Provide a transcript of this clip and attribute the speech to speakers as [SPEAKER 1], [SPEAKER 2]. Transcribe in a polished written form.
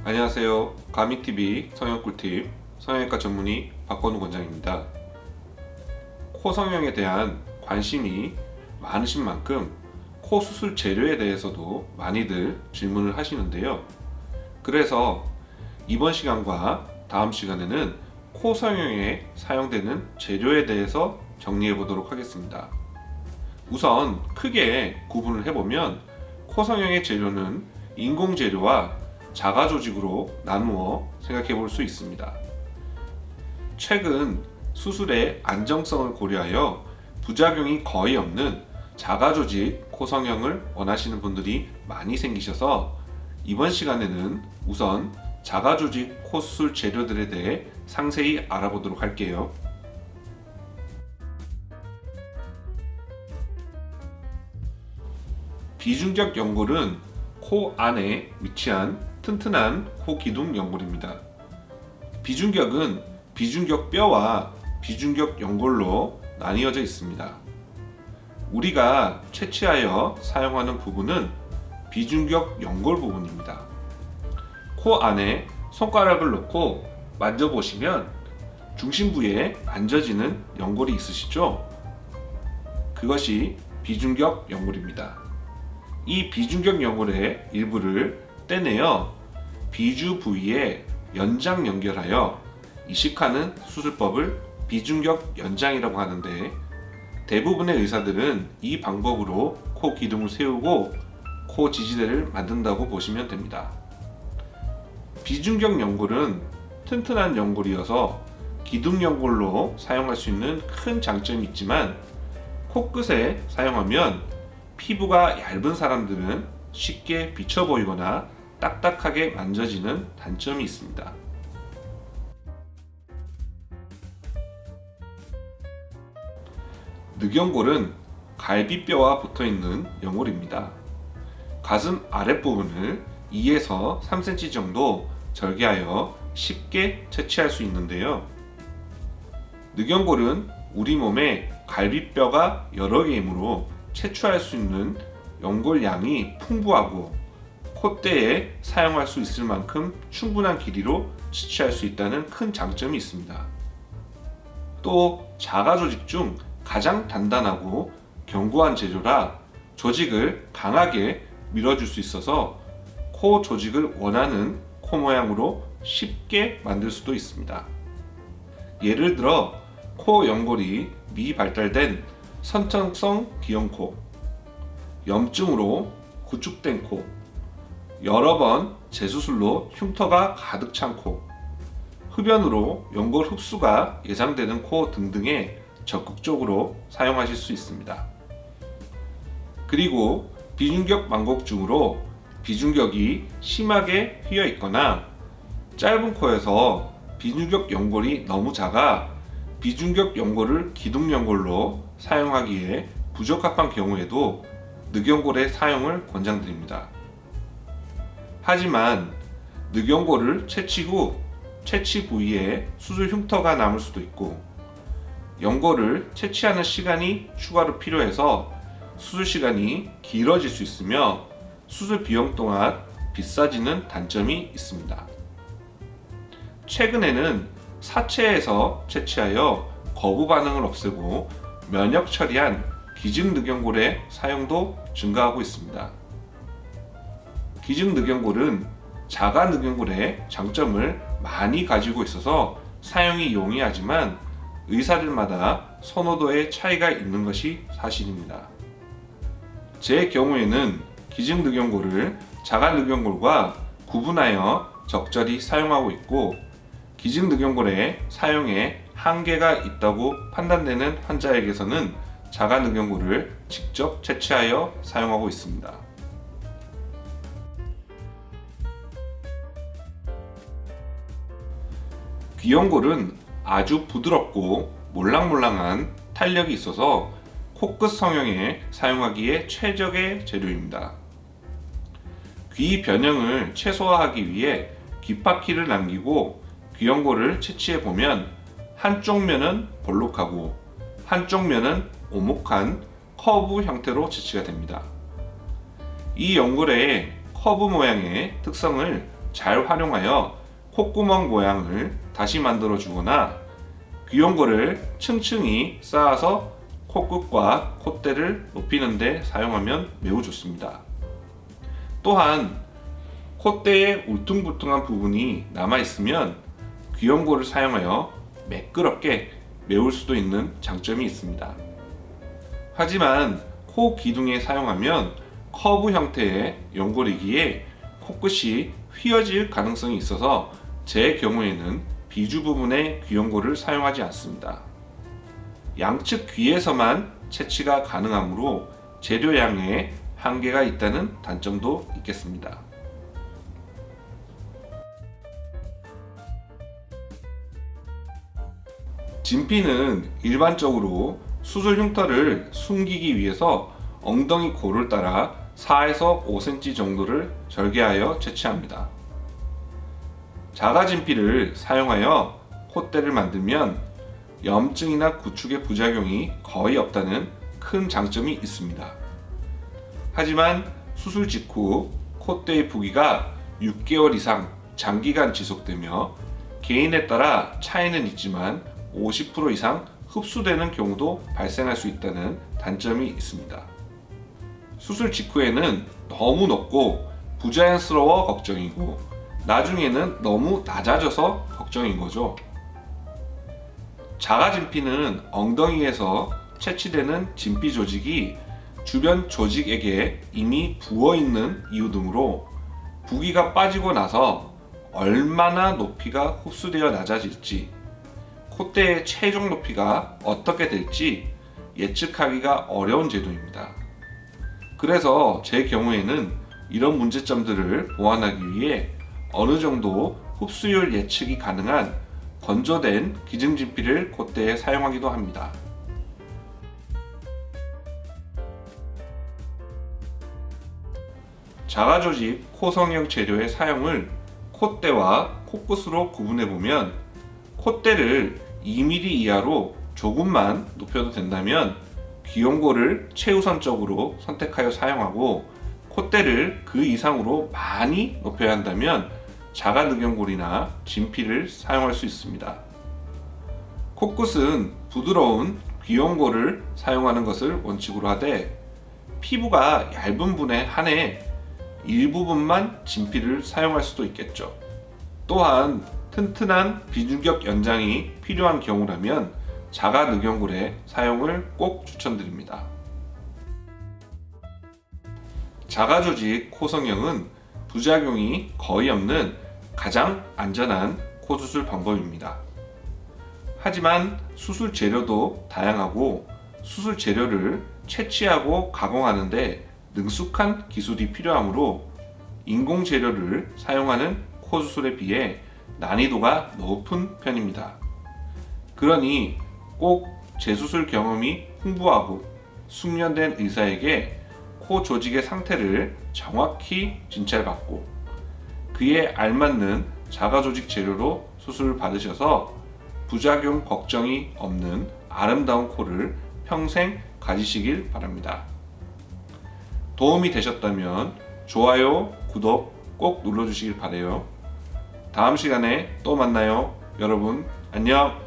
[SPEAKER 1] 안녕하세요. 가미TV 성형꿀팁 성형외과 전문의 박건우 원장입니다. 코 성형에 대한 관심이 많으신 만큼 코 수술 재료에 대해서도 많이들 질문을 하시는데요. 그래서 이번 시간과 다음 시간에는 코 성형에 사용되는 재료에 대해서 정리해 보도록 하겠습니다. 우선 크게 구분을 해보면 코 성형의 재료는 인공 재료와 자가 조직으로 나누어 생각해 볼 수 있습니다. 최근 수술의 안정성을 고려하여 부작용이 거의 없는 자가 조직 코 성형을 원하시는 분들이 많이 생기셔서 이번 시간에는 우선 자가 조직 코 수술 재료들에 대해 상세히 알아보도록 할게요. 비중격 연골은 코 안에 위치한 튼튼한 코 기둥 연골입니다. 비중격은 비중격 뼈와 비중격 연골로 나뉘어져 있습니다. 우리가 채취하여 사용하는 부분은 비중격 연골 부분입니다. 코 안에 손가락을 넣고 만져보시면 중심부에 만져지는 연골이 있으시죠? 그것이 비중격 연골입니다. 이 비중격 연골의 일부를 떼내어 비주 부위에 연장 연결하여 이식하는 수술법을 비중격 연장이라고 하는데, 대부분의 의사들은 이 방법으로 코 기둥을 세우고 코 지지대를 만든다고 보시면 됩니다. 비중격 연골은 튼튼한 연골이어서 기둥 연골로 사용할 수 있는 큰 장점이 있지만, 코끝에 사용하면 피부가 얇은 사람들은 쉽게 비쳐 보이거나 딱딱하게 만져지는 단점이 있습니다. 늑연골은 갈비뼈와 붙어있는 연골입니다. 가슴 아랫부분을 2에서 3cm 정도 절개하여 쉽게 채취할 수 있는데요. 늑연골은 우리 몸에 갈비뼈가 여러 개이므로 채취할 수 있는 연골 양이 풍부하고 콧대에 사용할 수 있을 만큼 충분한 길이로 채취할 수 있다는 큰 장점이 있습니다. 또 자가 조직 중 가장 단단하고 견고한 재료라 조직을 강하게 밀어줄 수 있어서 코 조직을 원하는 코 모양으로 쉽게 만들 수도 있습니다. 예를 들어 코 연골이 미발달된 선천성 기형코, 염증으로 구축된 코, 여러 번 재수술로 흉터가 가득 찬 코, 흡연으로 연골 흡수가 예상되는 코 등등에 적극적으로 사용하실 수 있습니다. 그리고 비중격 만곡증으로 비중격이 심하게 휘어 있거나 짧은 코에서 비중격 연골이 너무 작아 비중격 연골을 기둥 연골로 사용하기에 부적합한 경우에도 늑연골의 사용을 권장드립니다. 하지만 늑연골을 채취 후 채취 부위에 수술 흉터가 남을 수도 있고, 연골을 채취하는 시간이 추가로 필요해서 수술 시간이 길어질 수 있으며 수술 비용 또한 비싸지는 단점이 있습니다. 최근에는 사체에서 채취하여 거부 반응을 없애고 면역 처리한 기증 늑연골의 사용도 증가하고 있습니다. 기증 늑연골은 자가 늑연골의 장점을 많이 가지고 있어서 사용이 용이하지만 의사들마다 선호도의 차이가 있는 것이 사실입니다. 제 경우에는 기증 늑연골을 자가 늑연골과 구분하여 적절히 사용하고 있고, 기증 늑연골의 사용에 한계가 있다고 판단되는 환자에게서는 자가 늑연골을 직접 채취하여 사용하고 있습니다. 귀연골은 아주 부드럽고 몰랑몰랑한 탄력이 있어서 코끝 성형에 사용하기에 최적의 재료입니다. 귀 변형을 최소화하기 위해 귓바퀴를 남기고 귀연골을 채취해 보면 한쪽 면은 볼록하고 한쪽 면은 오목한 커브 형태로 채취가 됩니다. 이 연골의 커브 모양의 특성을 잘 활용하여 콧구멍 모양을 다시 만들어 주거나 귀염고를 층층이 쌓아서 코끝과 콧대를 높이는 데 사용하면 매우 좋습니다. 또한 콧대에 울퉁불퉁한 부분이 남아있으면 귀염고를 사용하여 매끄럽게 메울 수도 있는 장점이 있습니다. 하지만 코 기둥에 사용하면 커브 형태의 연골이기에 코끝이 휘어질 가능성이 있어서 제 경우에는 비주 부분의 귀염고를 사용하지 않습니다. 양측 귀에서만 채취가 가능하므로 재료량에 한계가 있다는 단점도 있겠습니다. 진피는 일반적으로 수술 흉터를 숨기기 위해서 엉덩이 골을 따라 4에서 5cm 정도를 절개하여 채취합니다. 자가진피를 사용하여 콧대를 만들면 염증이나 구축의 부작용이 거의 없다는 큰 장점이 있습니다. 하지만 수술 직후 콧대의 부기가 6개월 이상 장기간 지속되며 개인에 따라 차이는 있지만 50% 이상 흡수되는 경우도 발생할 수 있다는 단점이 있습니다. 수술 직후에는 너무 높고 부자연스러워 걱정이고 나중에는 너무 낮아져서 걱정인 거죠. 자가진피는 엉덩이에서 채취되는 진피 조직이 주변 조직에게 이미 부어있는 이유 등으로 부기가 빠지고 나서 얼마나 높이가 흡수되어 낮아질지, 콧대의 최종 높이가 어떻게 될지 예측하기가 어려운 제도입니다. 그래서 제 경우에는 이런 문제점들을 보완하기 위해 어느 정도 흡수율 예측이 가능한 건조된 기증진피를 콧대에 사용하기도 합니다. 자가조직 코성형 재료의 사용을 콧대와 코끝으로 구분해보면 콧대를 2mm 이하로 조금만 높여도 된다면 귀염고를 최우선적으로 선택하여 사용하고 콧대를 그 이상으로 많이 높여야 한다면 자가늑연골이나 진피를 사용할 수 있습니다. 코끝은 부드러운 귀염고를 사용하는 것을 원칙으로 하되 피부가 얇은 분에 한해 일부분만 진피를 사용할 수도 있겠죠. 또한 튼튼한 비중격 연장이 필요한 경우라면 자가늑연골의 사용을 꼭 추천드립니다. 자가조직 코성형은 부작용이 거의 없는 가장 안전한 코수술 방법입니다. 하지만 수술 재료도 다양하고 수술 재료를 채취하고 가공하는데 능숙한 기술이 필요하므로 인공 재료를 사용하는 코수술에 비해 난이도가 높은 편입니다. 그러니 꼭 재수술 경험이 풍부하고 숙련된 의사에게 코 조직의 상태를 정확히 진찰받고 그에 알맞는 자가조직 재료로 수술을 받으셔서 부작용 걱정이 없는 아름다운 코를 평생 가지시길 바랍니다. 도움이 되셨다면 좋아요, 구독 꼭 눌러주시길 바라요. 다음 시간에 또 만나요. 여러분 안녕.